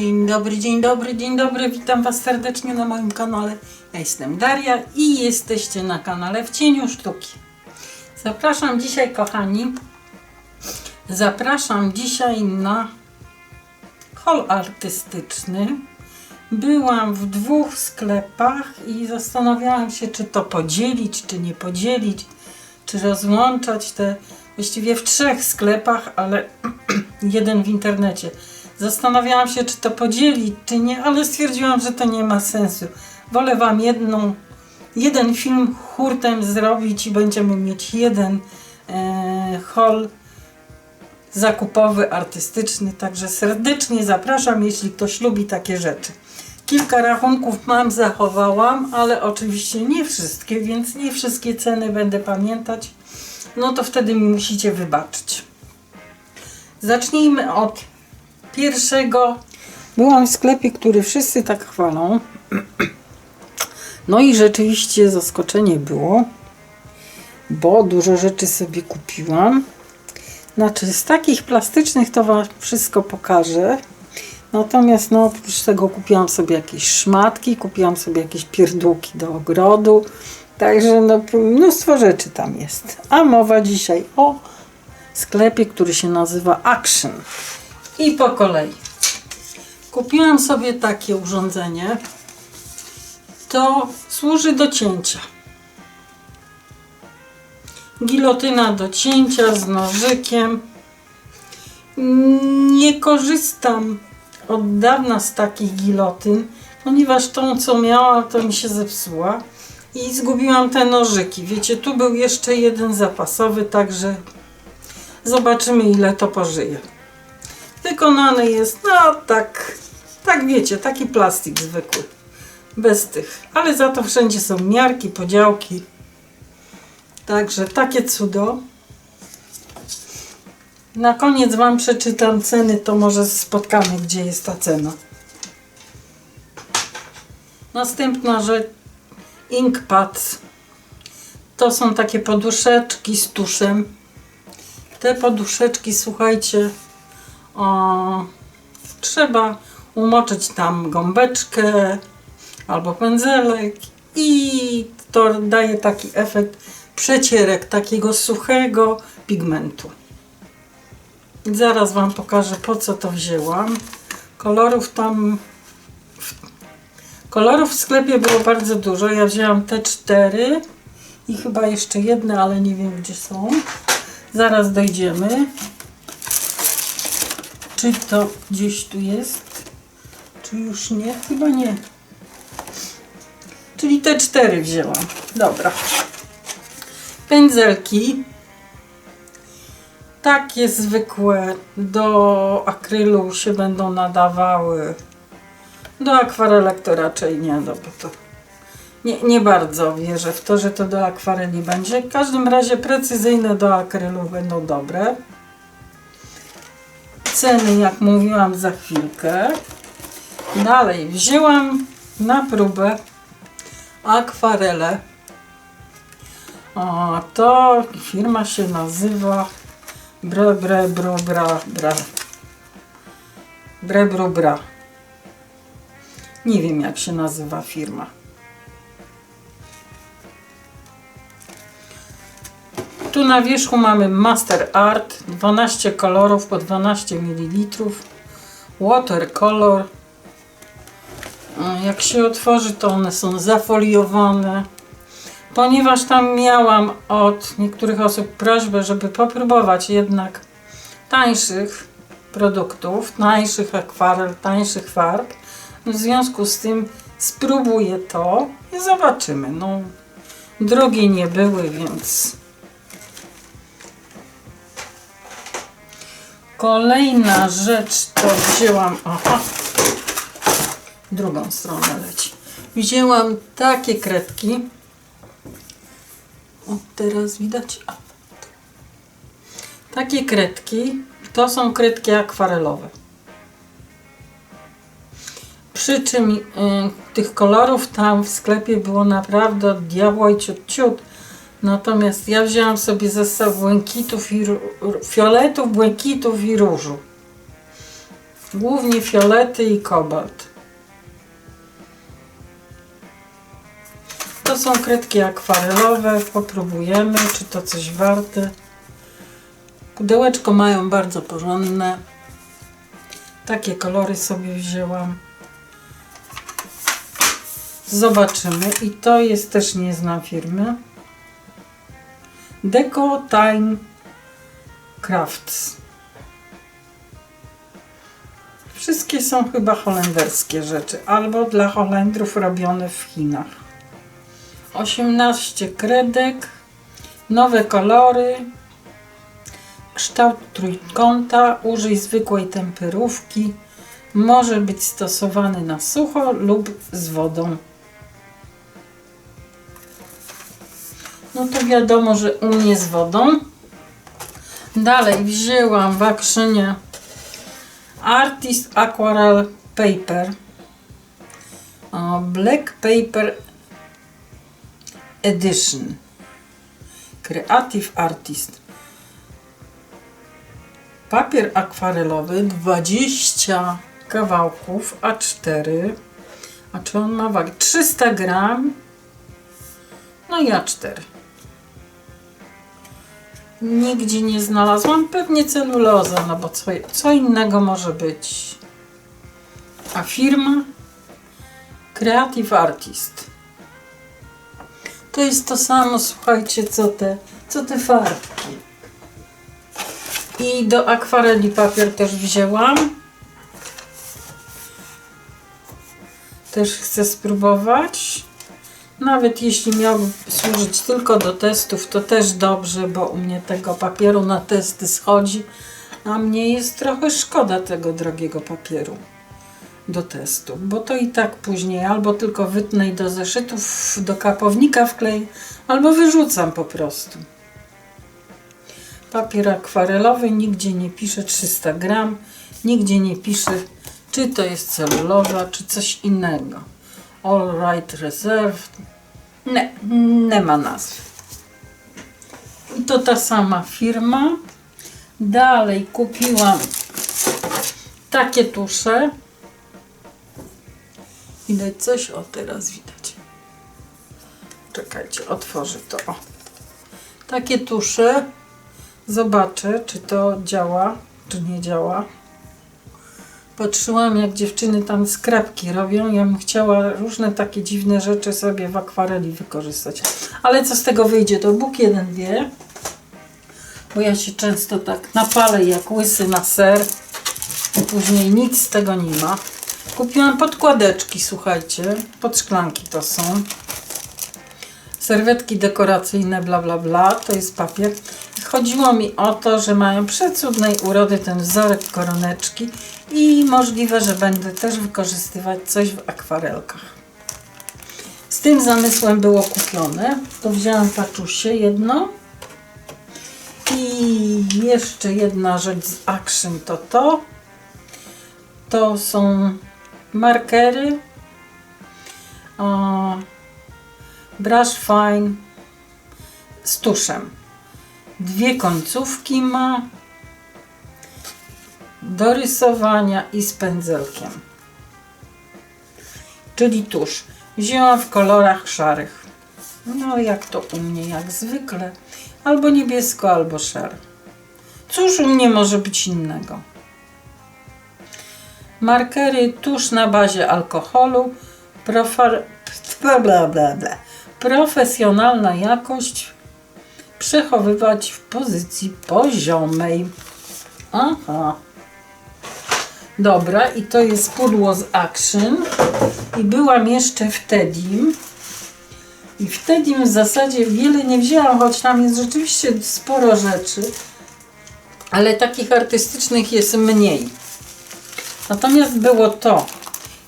Dzień dobry, dzień dobry, dzień dobry. Witam Was serdecznie na moim kanale. Ja jestem Daria i jesteście na kanale W Cieniu Sztuki. Zapraszam dzisiaj, kochani, na haul artystyczny. Byłam w 2 sklepach i zastanawiałam się, czy to podzielić, czy nie podzielić, czy rozłączać te, właściwie w 3 sklepach, ale jeden w internecie. Zastanawiałam się, czy to podzielić, czy nie, ale stwierdziłam, że to nie ma sensu. Wolę Wam jeden film hurtem zrobić i będziemy mieć jeden haul zakupowy, artystyczny. Także serdecznie zapraszam, jeśli ktoś lubi takie rzeczy. Kilka rachunków zachowałam, ale oczywiście nie wszystkie, więc nie wszystkie ceny będę pamiętać. No to wtedy mi musicie wybaczyć. Zacznijmy od pierwszego. Byłam w sklepie, który wszyscy tak chwalą. No i rzeczywiście zaskoczenie było, bo dużo rzeczy sobie kupiłam. Znaczy z takich plastycznych to Wam wszystko pokażę. Natomiast no, oprócz tego kupiłam sobie jakieś szmatki, kupiłam sobie jakieś pierdółki do ogrodu. Także no, mnóstwo rzeczy tam jest. A mowa dzisiaj o sklepie, który się nazywa Action. I po kolei. Kupiłam sobie takie urządzenie. To służy do cięcia. Gilotyna do cięcia z nożykiem. Nie korzystam od dawna z takich gilotyn, ponieważ tą, co miałam, to mi się zepsuła i zgubiłam te nożyki. Wiecie, tu był jeszcze jeden zapasowy, także zobaczymy, ile to pożyje. Wykonany jest, no tak wiecie, taki plastik zwykły, bez tych, ale za to wszędzie są miarki, podziałki, także takie cudo. Na koniec Wam przeczytam ceny, to może spotkamy, gdzie jest ta cena. Następna rzecz, Inkpad. To są takie poduszeczki z tuszem. Te poduszeczki, słuchajcie, trzeba umoczyć tam gąbeczkę albo pędzelek i to daje taki efekt przecierek takiego suchego pigmentu. Zaraz Wam pokażę, po co to wzięłam. Kolorów w sklepie było bardzo dużo. Ja wzięłam te 4 i chyba jeszcze jedne, ale nie wiem, gdzie są. Zaraz dojdziemy. Czy to gdzieś tu jest? Czy już nie? Chyba nie. Czyli te 4 wzięłam. Dobra. Pędzelki. Takie zwykłe do akrylu się będą nadawały. Do akwarelek to raczej nie, no bo to nie bardzo wierzę w to, że to do akwareli będzie. W każdym razie precyzyjne do akrylu będą dobre. Ceny, jak mówiłam, za chwilkę. Dalej wzięłam na próbę akwarele. To firma się nazywa Bra. Nie wiem, jak się nazywa firma. Tu na wierzchu mamy Master Art, 12 kolorów po 12 ml. Watercolor. Jak się otworzy, to one są zafoliowane. Ponieważ tam miałam od niektórych osób prośbę, żeby popróbować jednak tańszych produktów, tańszych akwarel, tańszych farb. W związku z tym spróbuję to i zobaczymy. No, drogie nie były, więc... Kolejna rzecz to wzięłam... Aha, drugą stronę leci. Wzięłam takie kredki. O, teraz widać. Takie kredki, to są kredki akwarelowe. Przy czym tych kolorów tam w sklepie było naprawdę od diabła i ciut. Natomiast ja wzięłam sobie zestaw błękitów i fioletów, błękitów i różu. Głównie fiolety i kobalt. To są kredki akwarelowe. Popróbujemy, czy to coś warte. Pudełeczko mają bardzo porządne. Takie kolory sobie wzięłam. Zobaczymy. I to jest też, nie znam firmy. Deco Time Crafts. Wszystkie są chyba holenderskie rzeczy. Albo dla Holendrów robione w Chinach. 18 kredek. Nowe kolory. Kształt trójkąta. Użyj zwykłej temperówki. Może być stosowany na sucho lub z wodą. No to wiadomo, że u mnie z wodą. Dalej wzięłam w Actionie Artist Aquarelle Paper. Black Paper Edition. Creative Artist. Papier akwarelowy 20 kawałków A4. A czy on ma wagę? 300 gram. No i A4. Nigdzie nie znalazłam. Pewnie celuloza, no bo co innego może być. A firma? Creative Artist. To jest to samo, słuchajcie, co te farbki. I do akwareli papier też wzięłam. Też chcę spróbować. Nawet jeśli miałby służyć tylko do testów, to też dobrze, bo u mnie tego papieru na testy schodzi. A mnie jest trochę szkoda tego drogiego papieru do testów, bo to i tak później albo tylko wytnę i do zeszytów, do kapownika wkleję, albo wyrzucam po prostu. Papier akwarelowy, nigdzie nie pisze 300 gram, nigdzie nie pisze, czy to jest celuloza, czy coś innego. All right reserved. Nie ma nazwy. I to ta sama firma. Dalej kupiłam takie tusze. Widać coś? O, teraz widać. Czekajcie, otworzę to. O. Takie tusze. Zobaczę, czy to działa, czy nie działa. Patrzyłam, jak dziewczyny tam skrapki robią. Ja bym chciała różne takie dziwne rzeczy sobie w akwareli wykorzystać. Ale co z tego wyjdzie, to Bóg jeden wie. Bo ja się często tak napalę jak łysy na ser. I później nic z tego nie ma. Kupiłam podkładeczki, słuchajcie. Pod szklanki to są. Serwetki dekoracyjne, bla bla bla. To jest papier. Chodziło mi o to, że mają przecudnej urody ten wzorek koroneczki i możliwe, że będę też wykorzystywać coś w akwarelkach. Z tym zamysłem było kupione. To wzięłam paczusie jedno. I jeszcze jedna rzecz z Action to. To są markery. Brush Fine z tuszem. Dwie końcówki ma do rysowania i z pędzelkiem. Czyli tusz. Wzięłam w kolorach szarych. No jak to u mnie, jak zwykle. Albo niebiesko, albo szary. Cóż u mnie może być innego? Markery, tusz na bazie alkoholu. Profesjonalna jakość. Przechowywać w pozycji poziomej. Aha. Dobra, i to jest pudło z Action. I byłam jeszcze w Tedim. I w Tedim w zasadzie wiele nie wzięłam, choć tam jest rzeczywiście sporo rzeczy. Ale takich artystycznych jest mniej. Natomiast było to.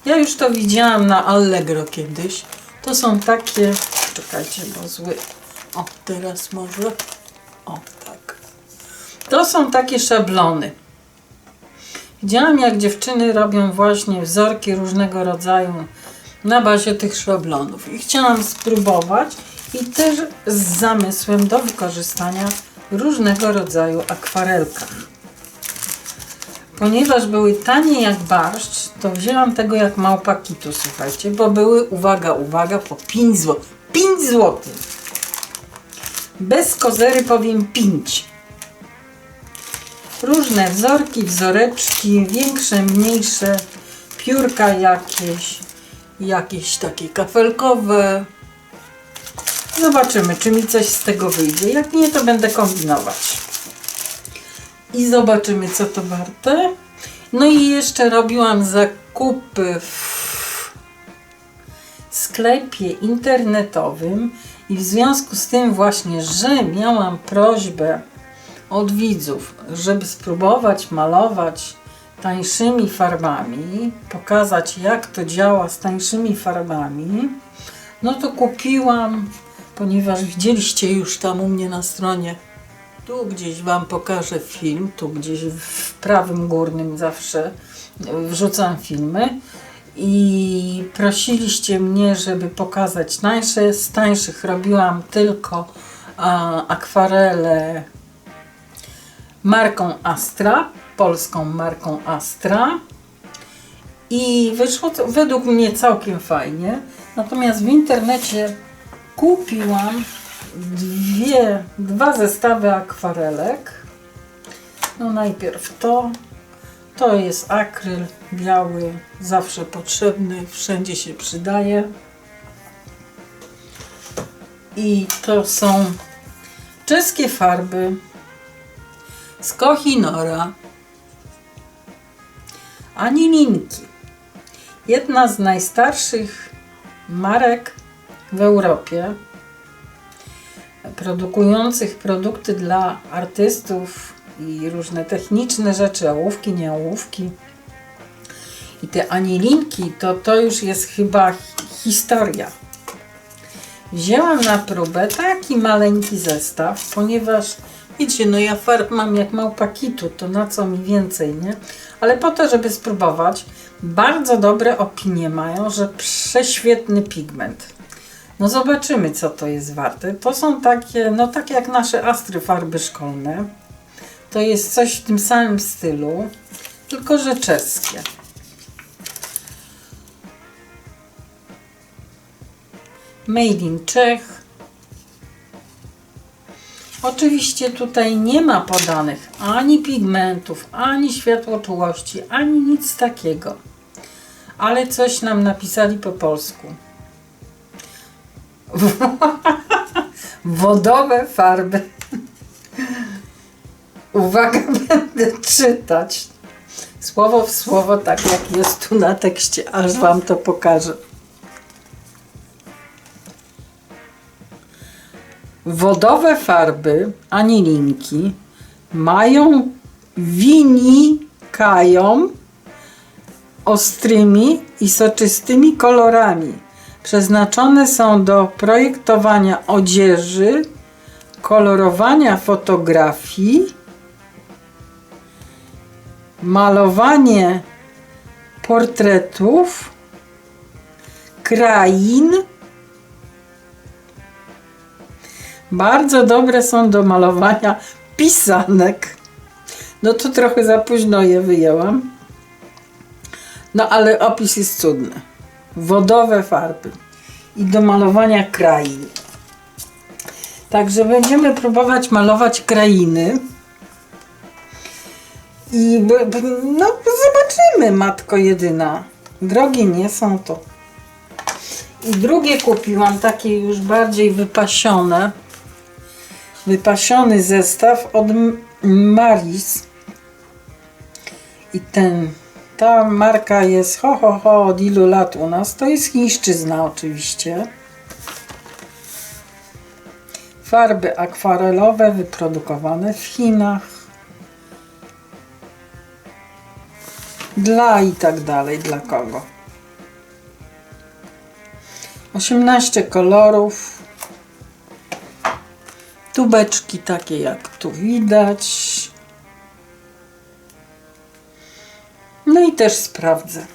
Ja już to widziałam na Allegro kiedyś. To są takie... Czekajcie, bo zły... O, teraz może... O, tak. To są takie szablony. Widziałam, jak dziewczyny robią właśnie wzorki różnego rodzaju na bazie tych szablonów. I chciałam spróbować i też z zamysłem do wykorzystania w różnego rodzaju akwarelkach. Ponieważ były tanie jak barszcz, to wzięłam tego jak małpa kitu, słuchajcie, bo były, uwaga, uwaga, po 5 zł. 5 zł! Bez kozery powiem 5. Różne wzorki, wzoreczki, większe, mniejsze, piórka jakieś takie kafelkowe. Zobaczymy, czy mi coś z tego wyjdzie. Jak nie, to będę kombinować. I zobaczymy, co to warte. No i jeszcze robiłam zakupy w sklepie internetowym i w związku z tym właśnie, że miałam prośbę od widzów, żeby spróbować malować tańszymi farbami, pokazać, jak to działa z tańszymi farbami, no to kupiłam, ponieważ widzieliście już tam u mnie na stronie, tu gdzieś Wam pokażę film, tu gdzieś w prawym górnym zawsze wrzucam filmy i prosiliście mnie, żeby pokazać tańsze. Z tańszych robiłam tylko akwarele marką Astra, polską marką Astra i wyszło to według mnie całkiem fajnie. Natomiast w internecie kupiłam dwa zestawy akwarelek. No najpierw to jest akryl biały, zawsze potrzebny, wszędzie się przydaje. I to są czeskie farby z Kohinoora, Anilinki. Jedna z najstarszych marek w Europie produkujących produkty dla artystów i różne techniczne rzeczy, ołówki, nie ołówki. I te anilinki to już jest chyba historia. Wzięłam na próbę taki maleńki zestaw, ponieważ wiecie, no ja farb mam jak małpa kitu, to na co mi więcej, nie? Ale po to, żeby spróbować, bardzo dobre opinie mają, że prześwietny pigment. No zobaczymy, co to jest warte. To są takie, no tak jak nasze Astry farby szkolne. To jest coś w tym samym stylu, tylko że czeskie. Made in Czech. Oczywiście tutaj nie ma podanych ani pigmentów, ani światłoczułości, ani nic takiego. Ale coś nam napisali po polsku. Wodowe farby. Uwaga, będę czytać słowo w słowo, tak jak jest tu na tekście, aż Wam to pokażę. Wodowe farby, anilinki, wynikają ostrymi i soczystymi kolorami. Przeznaczone są do projektowania odzieży, kolorowania fotografii, malowanie portretów, krain. Bardzo dobre są do malowania pisanek. No to trochę za późno je wyjęłam. No ale opis jest cudny. Wodowe farby i do malowania krain. Także będziemy próbować malować krainy. I no zobaczymy, matko jedyna. Drogie nie są to. I drugie kupiłam, takie już bardziej wypasione. Wypasiony zestaw od Maris. I ta marka jest od ilu lat u nas. To jest chińszczyzna oczywiście. Farby akwarelowe wyprodukowane w Chinach. Dla i tak dalej, dla kogo. 18 kolorów. Tubeczki takie jak tu widać. No i też sprawdzę.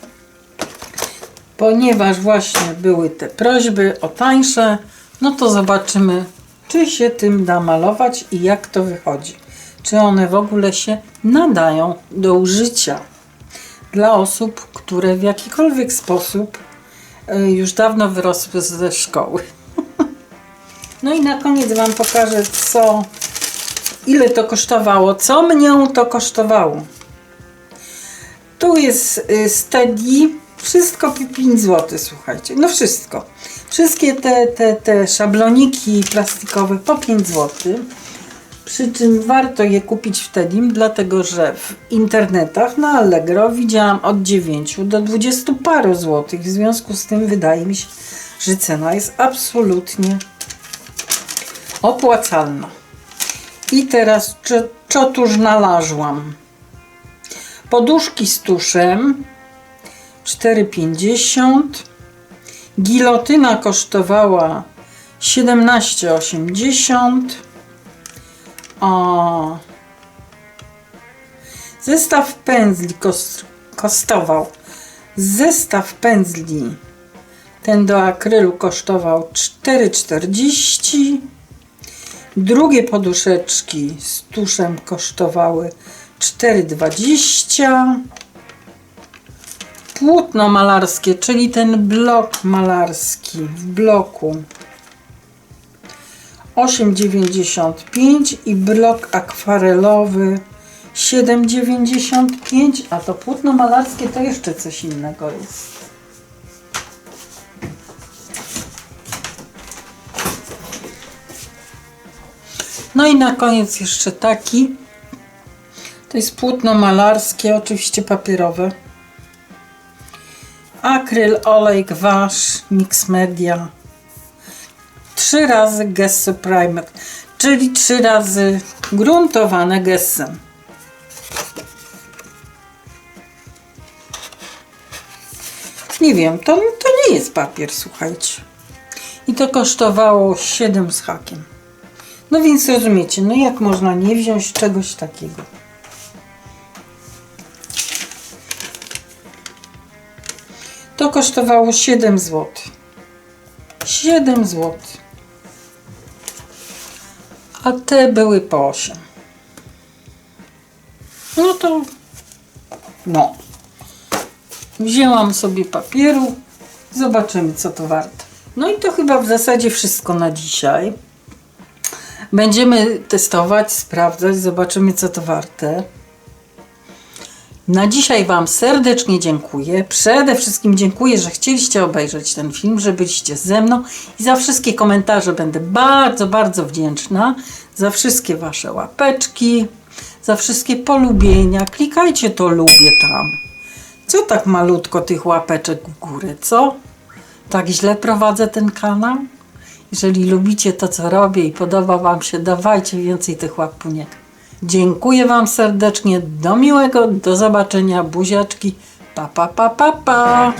Ponieważ właśnie były te prośby o tańsze, no to zobaczymy, czy się tym da malować i jak to wychodzi. czy one w ogóle się nadają do użycia dla osób, które w jakikolwiek sposób już dawno wyrosły ze szkoły. No i na koniec Wam pokażę, ile to kosztowało, co mnie to kosztowało. Tu jest Steady, wszystko 5 zł, słuchajcie, no wszystko. Wszystkie te szabloniki plastikowe po 5 zł. Przy czym warto je kupić w Tedim, dlatego że w internetach na Allegro widziałam od 9 do 20 paru złotych. W związku z tym wydaje mi się, że cena jest absolutnie opłacalna. I teraz co tu znalazłam? Poduszki z tuszem 4,50. Gilotyna kosztowała 17,80. Zestaw pędzli kosztował. Zestaw pędzli ten do akrylu kosztował 4,40. Drugie poduszeczki z tuszem kosztowały 4,20. Płótno malarskie, czyli ten blok malarski w bloku 8,95 i blok akwarelowy 7,95, a to płótno malarskie to jeszcze coś innego jest. No i na koniec jeszcze taki. To jest płótno malarskie, oczywiście papierowe. Akryl, olej, gwasz, mix media. 3 razy Gesso Primer, czyli 3 razy gruntowane Gessem. Nie wiem, to nie jest papier, słuchajcie. I to kosztowało 7 z hakiem. No więc rozumiecie, no jak można nie wziąć czegoś takiego? To kosztowało 7 zł. 7 zł. A te były po 8. No to no. Wzięłam sobie papieru. Zobaczymy, co to warte. No i to chyba w zasadzie wszystko na dzisiaj. Będziemy testować, sprawdzać, zobaczymy, co to warte. Na dzisiaj Wam serdecznie dziękuję. Przede wszystkim dziękuję, że chcieliście obejrzeć ten film, że byliście ze mną i za wszystkie komentarze będę bardzo, bardzo wdzięczna. Za wszystkie Wasze łapeczki, za wszystkie polubienia. Klikajcie to lubię tam. Co tak malutko tych łapeczek w górę, co? Tak źle prowadzę ten kanał? Jeżeli lubicie to, co robię i podoba Wam się, dawajcie więcej tych łapuniek. Dziękuję Wam serdecznie, do miłego, do zobaczenia, buziaczki, pa pa pa pa pa!